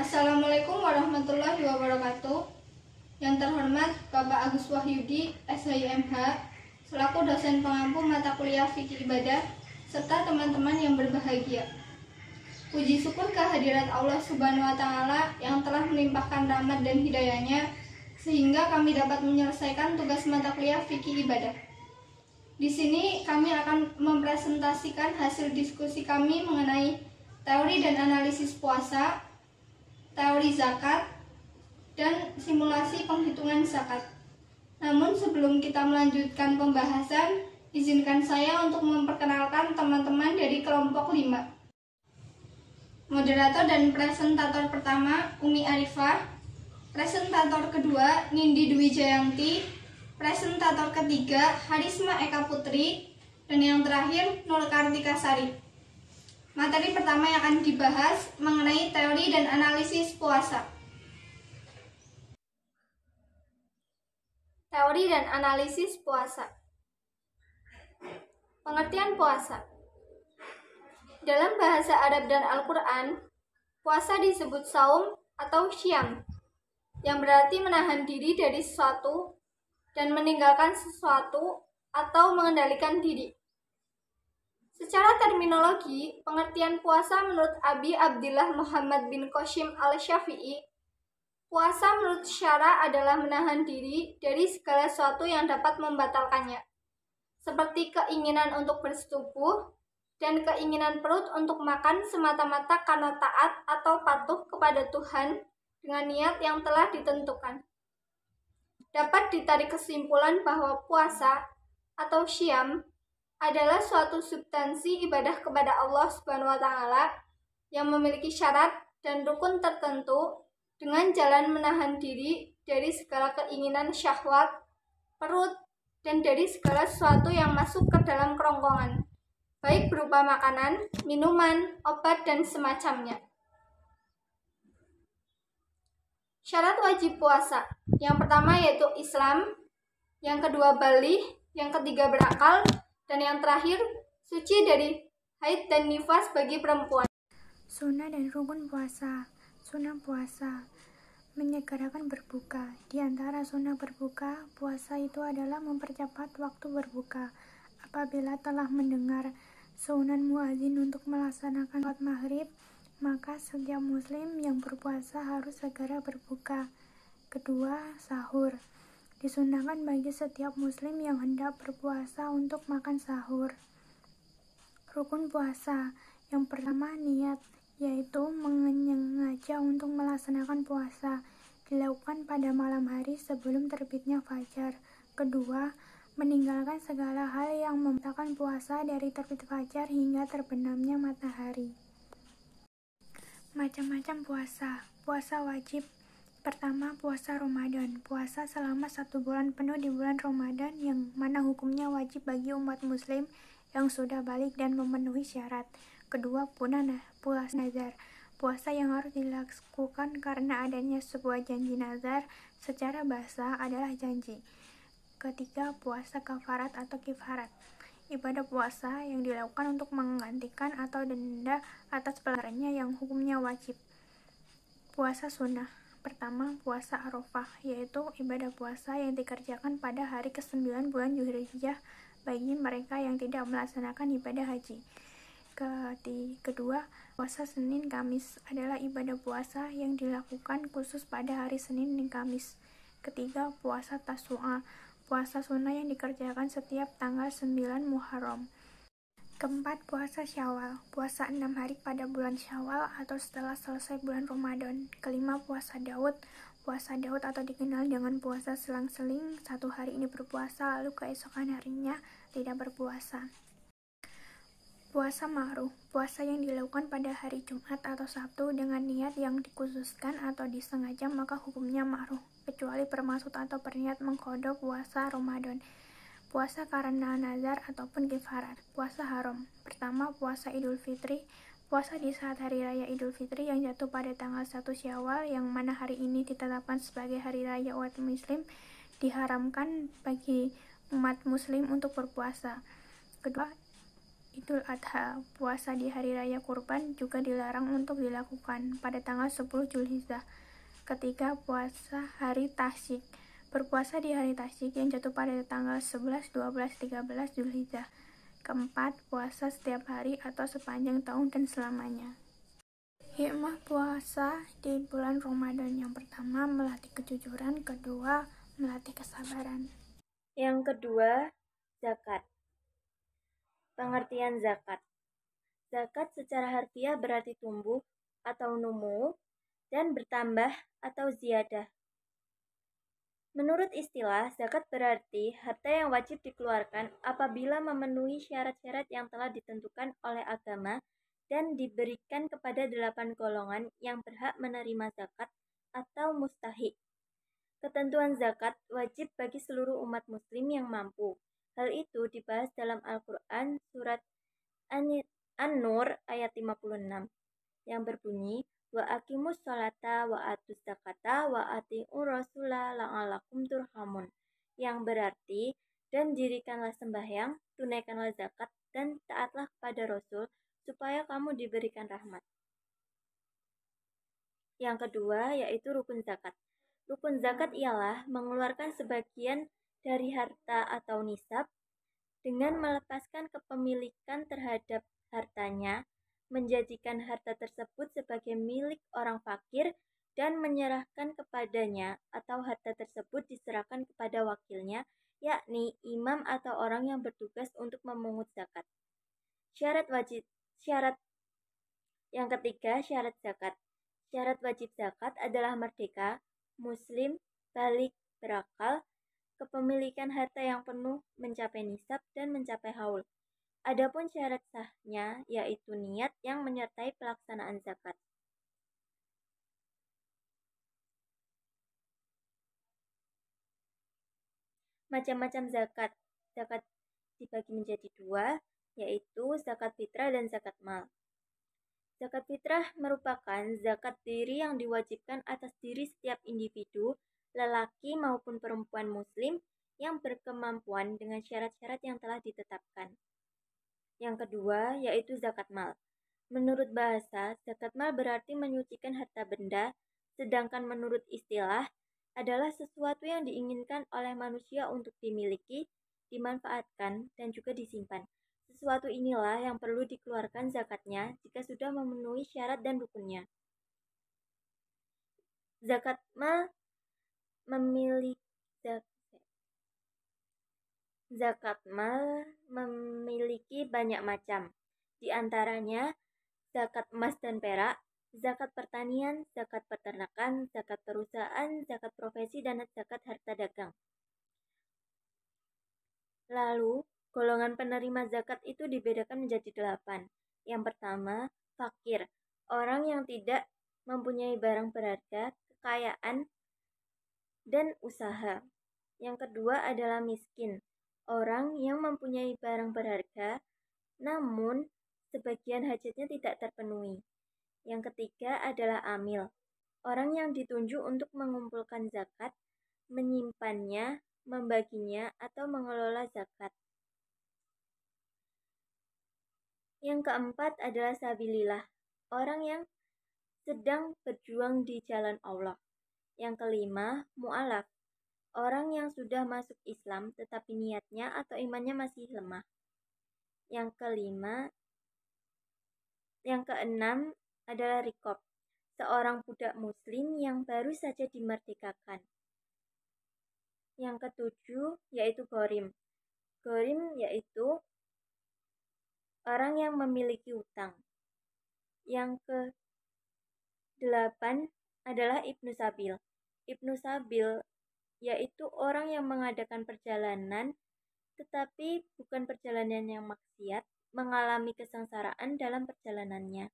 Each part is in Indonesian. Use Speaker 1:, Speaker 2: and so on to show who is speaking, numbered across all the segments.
Speaker 1: Assalamualaikum warahmatullahi wabarakatuh. Yang terhormat Bapak Agus Wahyudi, SHIMH, selaku dosen pengampu mata kuliah Fikih Ibadah, serta teman-teman yang berbahagia. Puji syukur kehadirat Allah Subhanahu wa Ta'ala yang telah melimpahkan rahmat dan hidayahnya sehingga kami dapat menyelesaikan tugas mata kuliah Fikih Ibadah. Di sini kami akan mempresentasikan hasil diskusi kami mengenai teori dan analisis puasa, teori zakat, dan simulasi penghitungan zakat. Namun sebelum kita melanjutkan pembahasan, izinkan saya untuk memperkenalkan teman-teman dari kelompok 5. Moderator dan presentator pertama, Umi Arifah. Presentator kedua, Nindi Dwi Jayanti. Presentator ketiga, Harisma Eka Putri. Dan yang terakhir, Nur Kartika Sari. Materi pertama yang akan dibahas mengenai teori dan analisis puasa. Teori dan analisis puasa. Pengertian puasa. Dalam bahasa Arab dan Al-Quran, puasa disebut saum atau syam, yang berarti menahan diri dari sesuatu dan meninggalkan sesuatu atau mengendalikan diri. Secara terminologi, pengertian puasa menurut Abi Abdillah Muhammad bin Qasim al-Syafi'i, puasa menurut syara adalah menahan diri dari segala sesuatu yang dapat membatalkannya, seperti keinginan untuk bersetubuh dan keinginan perut untuk makan semata-mata karena taat atau patuh kepada Tuhan dengan niat yang telah ditentukan. Dapat ditarik kesimpulan bahwa puasa atau syam adalah suatu substansi ibadah kepada Allah Subhanahu wa Ta'ala yang memiliki syarat dan rukun tertentu dengan jalan menahan diri dari segala keinginan syahwat, perut, dan dari segala sesuatu yang masuk ke dalam kerongkongan, baik berupa makanan, minuman, obat, dan semacamnya. Syarat wajib puasa. Yang pertama yaitu Islam, yang kedua baligh, yang ketiga berakal, dan yang terakhir, suci dari haid dan nifas bagi perempuan.
Speaker 2: Sunnah dan rukun puasa. Sunnah puasa menyegerakan berbuka. Di antara sunnah berbuka, puasa itu adalah mempercepat waktu berbuka. Apabila telah mendengar saunan muazin untuk melaksanakan sholat maghrib, maka setiap muslim yang berpuasa harus segera berbuka. Kedua, sahur. Disunahkan bagi setiap muslim yang hendak berpuasa untuk makan sahur. Rukun puasa. Yang pertama, niat, yaitu menyengaja untuk melaksanakan puasa, dilakukan pada malam hari sebelum terbitnya fajar. Kedua, meninggalkan segala hal yang membatalkan puasa dari terbit fajar hingga terbenamnya matahari. Macam-macam puasa. Puasa wajib. Pertama, puasa Ramadan. Puasa selama 1 bulan penuh di bulan Ramadan yang mana hukumnya wajib bagi umat muslim yang sudah balik dan memenuhi syarat. Kedua, puasa nazar. Puasa yang harus dilakukan karena adanya sebuah janji nazar secara bahasa adalah janji. Ketiga, puasa kafarat atau kifarat. Ibadah puasa yang dilakukan untuk menggantikan atau denda atas pelanggarannya yang hukumnya wajib. Puasa sunnah. Pertama, puasa Arafah, yaitu ibadah puasa yang dikerjakan pada hari ke-9 bulan Dzulhijjah bagi mereka yang tidak melaksanakan ibadah haji. Kedua, puasa Senin Kamis adalah ibadah puasa yang dilakukan khusus pada hari Senin dan Kamis. Ketiga, puasa Tasu'a, puasa sunnah yang dikerjakan setiap tanggal 9 Muharram. Keempat, puasa Syawal, puasa 6 hari pada bulan Syawal atau setelah selesai bulan Ramadan. Kelima, puasa Daud. Puasa Daud atau dikenal dengan puasa selang-seling, 1 hari ini berpuasa lalu keesokan harinya tidak berpuasa. Puasa Ma'ruh, puasa yang dilakukan pada hari Jumat atau Sabtu dengan niat yang dikhususkan atau disengaja maka hukumnya ma'ruh, kecuali bermaksud atau berniat mengqadha puasa Ramadan. Puasa karena nazar ataupun kifarat. Puasa haram. Pertama, puasa Idul Fitri. Puasa di saat hari raya Idul Fitri yang jatuh pada tanggal 1 Syawal yang mana hari ini ditetapkan sebagai hari raya umat muslim, diharamkan bagi umat muslim untuk berpuasa. Kedua, Idul Adha, puasa di hari raya kurban juga dilarang untuk dilakukan pada tanggal 10 Zulhijjah. Ketiga, puasa hari Tasyrik. Berpuasa di hari Tasyrik yang jatuh pada tanggal 11, 12, 13 Zulhijjah. Keempat, puasa setiap hari atau sepanjang tahun dan selamanya. Hikmah puasa di bulan Ramadan. Yang pertama, melatih kejujuran. Kedua, melatih kesabaran.
Speaker 3: Yang kedua, zakat. Pengertian zakat. Zakat secara harfiah berarti tumbuh atau numu dan bertambah atau ziyadah. Menurut istilah, zakat berarti harta yang wajib dikeluarkan apabila memenuhi syarat-syarat yang telah ditentukan oleh agama dan diberikan kepada 8 golongan yang berhak menerima zakat atau mustahik. Ketentuan zakat wajib bagi seluruh umat muslim yang mampu. Hal itu dibahas dalam Al-Quran surat An-Nur ayat 56 yang berbunyi, wa aqimus sholata wa atuz zakata wa ati'ur rasula la'alakum turhamun, yang berarti, dan dirikanlah sembahyang, tunaikanlah zakat, dan taatlah kepada Rasul supaya kamu diberikan rahmat. Yang kedua yaitu rukun zakat. Rukun zakat ialah mengeluarkan sebagian dari harta atau nisab dengan melepaskan kepemilikan terhadap hartanya, menjadikan harta tersebut sebagai milik orang fakir dan menyerahkan kepadanya, atau harta tersebut diserahkan kepada wakilnya, yakni imam atau orang yang bertugas untuk memungut zakat. Yang ketiga, syarat zakat. Syarat wajib zakat adalah merdeka, muslim, balik, berakal, kepemilikan harta yang penuh, mencapai nisab, dan mencapai haul. Adapun syarat sahnya yaitu niat yang menyertai pelaksanaan zakat. Macam-macam zakat. Zakat dibagi menjadi dua, yaitu zakat fitrah dan zakat mal. Zakat fitrah merupakan zakat diri yang diwajibkan atas diri setiap individu, lelaki maupun perempuan muslim yang berkemampuan dengan syarat-syarat yang telah ditetapkan. Yang kedua yaitu zakat mal. Menurut bahasa, zakat mal berarti menyucikan harta benda, sedangkan menurut istilah adalah sesuatu yang diinginkan oleh manusia untuk dimiliki, dimanfaatkan, dan juga disimpan. Sesuatu inilah yang perlu dikeluarkan zakatnya jika sudah memenuhi syarat dan rukunnya. Zakat mal memiliki banyak macam. Di antaranya zakat emas dan perak, zakat pertanian, zakat peternakan, zakat perusahaan, zakat profesi, dan zakat harta dagang. Lalu, golongan penerima zakat itu dibedakan menjadi 8. Yang pertama, fakir, orang yang tidak mempunyai barang berharga, kekayaan, dan usaha. Yang kedua adalah miskin, orang yang mempunyai barang berharga, namun sebagian hajatnya tidak terpenuhi. Yang ketiga adalah amil, orang yang ditunjuk untuk mengumpulkan zakat, menyimpannya, membaginya, atau mengelola zakat. Yang keempat adalah sabilillah, orang yang sedang berjuang di jalan Allah. Yang kelima, mu'alaf, orang yang sudah masuk Islam tetapi niatnya atau imannya masih lemah. Yang keenam adalah riqab, seorang budak muslim yang baru saja dimerdekakan. Yang ketujuh yaitu ghorim. Ghorim yaitu orang yang memiliki hutang. Yang ke-8 adalah ibnu sabil. Ibnu sabil yaitu orang yang mengadakan perjalanan tetapi bukan perjalanan yang maksiat, mengalami kesengsaraan dalam perjalanannya.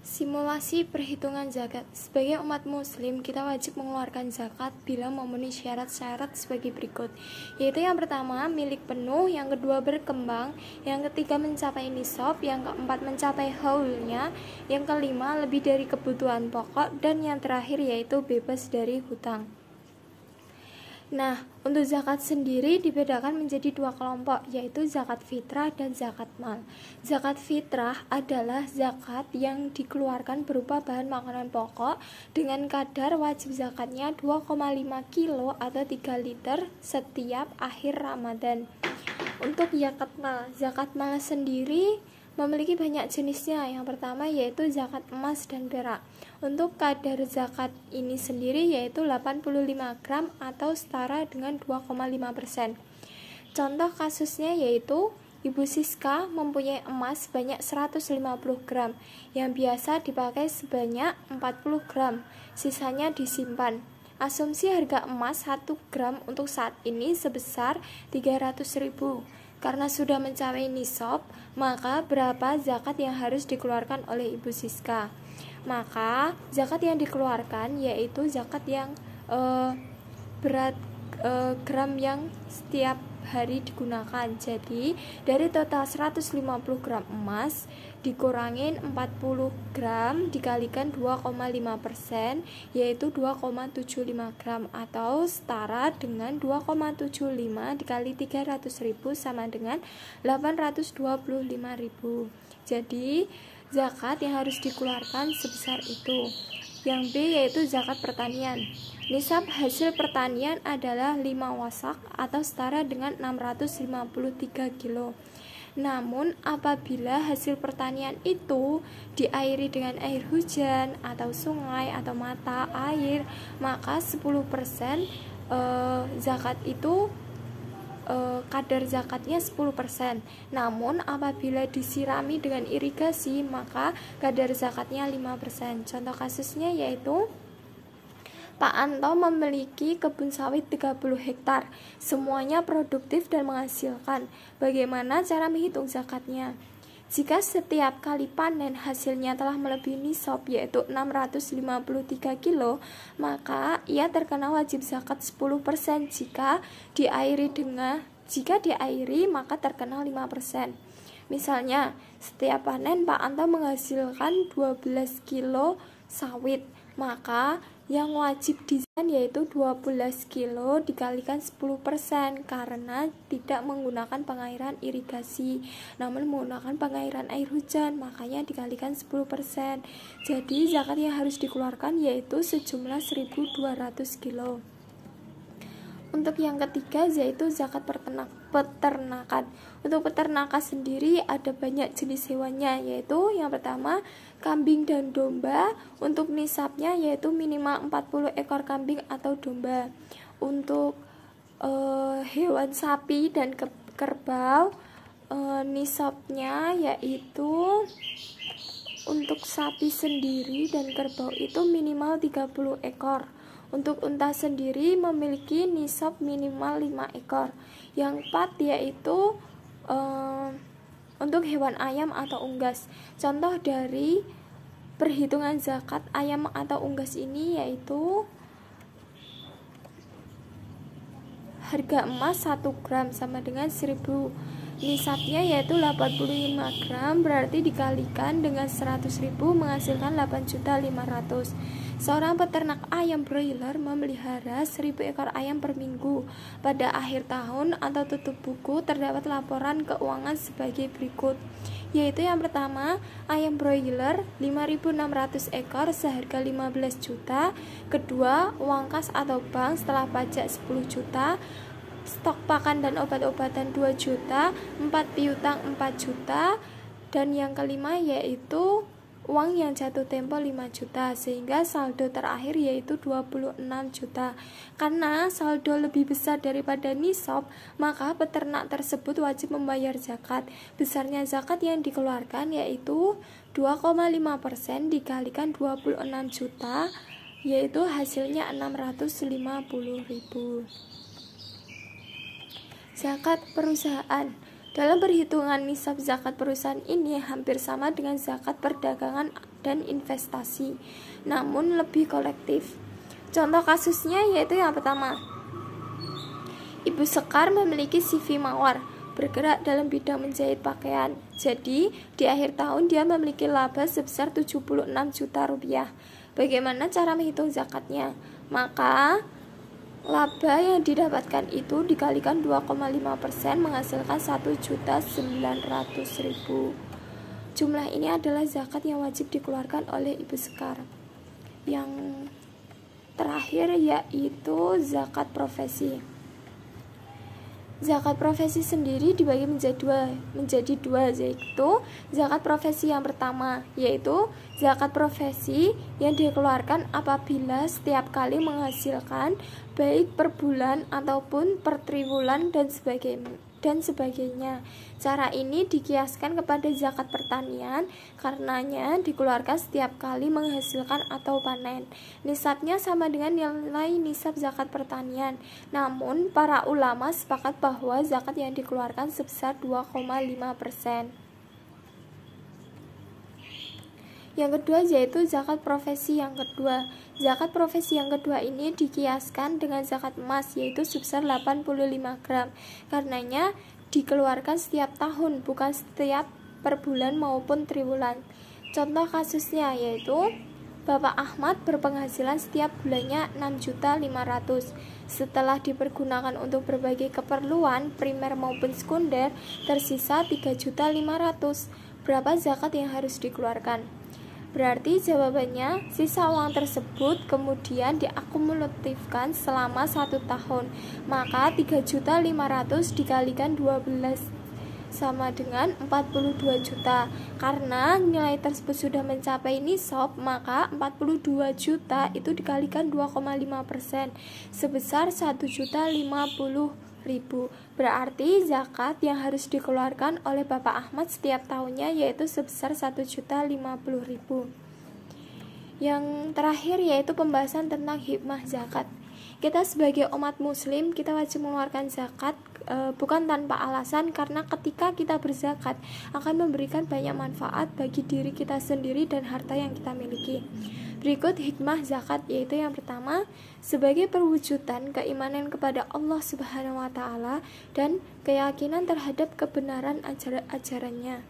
Speaker 4: Simulasi perhitungan zakat. Sebagai umat muslim, kita wajib mengeluarkan zakat bila memenuhi syarat-syarat sebagai berikut, yaitu yang pertama, milik penuh, yang kedua, berkembang, yang ketiga, mencapai nisab, yang keempat, mencapai haulnya, yang kelima, lebih dari kebutuhan pokok, dan yang terakhir yaitu bebas dari hutang. Nah, untuk zakat sendiri dibedakan menjadi dua kelompok, yaitu zakat fitrah dan zakat mal. Zakat fitrah adalah zakat yang dikeluarkan berupa bahan makanan pokok dengan kadar wajib zakatnya 2,5 kilo atau 3 liter setiap akhir Ramadan. Untuk zakat mal sendiri memiliki banyak jenisnya. Yang pertama yaitu zakat emas dan perak. Untuk kadar zakat ini sendiri yaitu 85 gram atau setara dengan 2,5%. Contoh kasusnya yaitu Ibu Siska mempunyai emas sebanyak 150 gram yang biasa dipakai sebanyak 40 gram, sisanya disimpan. Asumsi harga emas 1 gram untuk saat ini sebesar 300.000. Karena sudah mencapai nisab, maka berapa zakat yang harus dikeluarkan oleh Ibu Siska? Maka zakat yang dikeluarkan yaitu zakat yang berat gram yang setiap hari digunakan. Jadi dari total 150 gram emas dikurangin 40 gram dikalikan 2,5% yaitu 2,75 gram atau setara dengan 2,75 dikali 300.000 sama dengan 825.000. Jadi zakat yang harus dikeluarkan sebesar itu. Yang B yaitu zakat pertanian. Nisab hasil pertanian adalah 5 wasak atau setara dengan 653 kilo. Namun apabila hasil pertanian itu diairi dengan air hujan atau sungai atau mata air, maka 10% zakat itu kadar zakatnya 10%. Namun apabila disirami dengan irigasi maka kadar zakatnya 5%. Contoh kasusnya yaitu Pak Anto memiliki kebun sawit 30 hektar. Semuanya produktif dan menghasilkan. Bagaimana cara menghitung zakatnya? Jika setiap kali panen hasilnya telah melebihi nisab yaitu 653 kilo, maka ia terkena wajib zakat 10%. Jika diairi maka terkena 5%. Misalnya, setiap panen Pak Anto menghasilkan 12 kilo sawit, maka yang wajib dizakat yaitu 12 kilo dikalikan 10% karena tidak menggunakan pengairan irigasi namun menggunakan pengairan air hujan, makanya dikalikan 10%. Jadi zakat yang harus dikeluarkan yaitu sejumlah 1.200 kilo. Untuk yang ketiga yaitu zakat peternakan. Untuk peternakan sendiri ada banyak jenis hewannya, yaitu yang pertama kambing dan domba. Untuk nisabnya yaitu minimal 40 ekor kambing atau domba. Untuk hewan sapi dan kerbau, nisabnya yaitu untuk sapi sendiri dan kerbau itu minimal 30 ekor. Untuk unta sendiri memiliki nisab minimal 5 ekor. Yang 4 yaitu untuk hewan ayam atau unggas. Contoh dari perhitungan zakat ayam atau unggas ini yaitu harga emas 1 gram sama dengan 1.000. Nisabnya yaitu 85 gram, berarti dikalikan dengan 100.000 menghasilkan 8.500.000. Seorang peternak ayam broiler memelihara 1.000 ekor ayam per minggu. Pada akhir tahun atau tutup buku terdapat laporan keuangan sebagai berikut, yaitu yang pertama, ayam broiler 5.600 ekor seharga 15 juta. Kedua, uang kas atau bank setelah pajak 10 juta. Stok pakan dan obat-obatan 2 juta, 4 piutang 4 juta, dan yang kelima yaitu uang yang jatuh tempo 5 juta, sehingga saldo terakhir yaitu 26 juta. Karena saldo lebih besar daripada nisab, maka peternak tersebut wajib membayar zakat. Besarnya zakat yang dikeluarkan yaitu 2,5% dikalikan 26 juta, yaitu hasilnya 650.000. Zakat perusahaan. Dalam perhitungan nisab zakat perusahaan ini hampir sama dengan zakat perdagangan dan investasi, namun lebih kolektif. Contoh kasusnya yaitu yang pertama, Ibu Sekar memiliki CV mawar, bergerak dalam bidang menjahit pakaian. Jadi, di akhir tahun dia memiliki laba sebesar 76 juta rupiah. Bagaimana cara menghitung zakatnya? Maka, laba yang didapatkan itu dikalikan 2,5% menghasilkan 1.900.000. Jumlah ini adalah zakat yang wajib dikeluarkan oleh Ibu Sekar. Yang terakhir yaitu zakat profesi. Zakat profesi sendiri dibagi menjadi dua, yaitu zakat profesi yang pertama, yaitu zakat profesi yang dikeluarkan apabila setiap kali menghasilkan baik per bulan ataupun per triwulan dan sebagainya. Cara ini dikiaskan kepada zakat pertanian karenanya dikeluarkan setiap kali menghasilkan atau panen. Nisabnya sama dengan nilai nisab zakat pertanian. Namun para ulama sepakat bahwa zakat yang dikeluarkan sebesar 2,5%. Yang kedua yaitu zakat profesi yang kedua. Zakat profesi yang kedua ini dikiaskan dengan zakat emas yaitu sebesar 85 gram. Karenanya dikeluarkan setiap tahun bukan setiap per bulan maupun triwulan. Contoh kasusnya yaitu Bapak Ahmad berpenghasilan setiap bulannya 6.500.000. Setelah dipergunakan untuk berbagai keperluan primer maupun sekunder tersisa 3.500.000. Berapa zakat yang harus dikeluarkan? Berarti jawabannya sisa uang tersebut kemudian diakumulatifkan selama 1 tahun. Maka 3.500.000 dikalikan 12 sama dengan 42 juta. Karena nilai tersebut sudah mencapai nisab, maka 42 juta itu dikalikan 2,5% sebesar 1.050.000. Berarti zakat yang harus dikeluarkan oleh Bapak Ahmad setiap tahunnya yaitu sebesar 1.050.000. Yang terakhir yaitu pembahasan tentang hikmah zakat. Kita sebagai umat muslim kita wajib mengeluarkan zakat bukan tanpa alasan, karena ketika kita berzakat akan memberikan banyak manfaat bagi diri kita sendiri dan harta yang kita miliki. Berikut hikmah zakat, yaitu yang pertama, sebagai perwujudan keimanan kepada Allah Subhanahu wa Ta'ala dan keyakinan terhadap kebenaran ajarannya.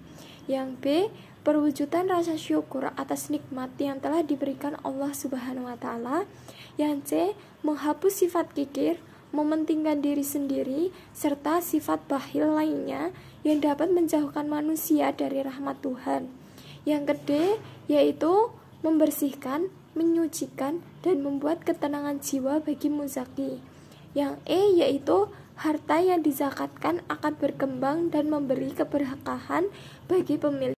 Speaker 4: Yang B, perwujudan rasa syukur atas nikmat yang telah diberikan Allah Subhanahu wa Ta'ala. Yang C, menghapus sifat kikir, mementingkan diri sendiri, serta sifat bakhil lainnya yang dapat menjauhkan manusia dari rahmat Tuhan. Yang D, yaitu membersihkan, menyucikan, dan membuat ketenangan jiwa bagi muzaki. Yang E, yaitu harta yang dizakatkan akan berkembang dan memberi keberkahan bagi pemilik.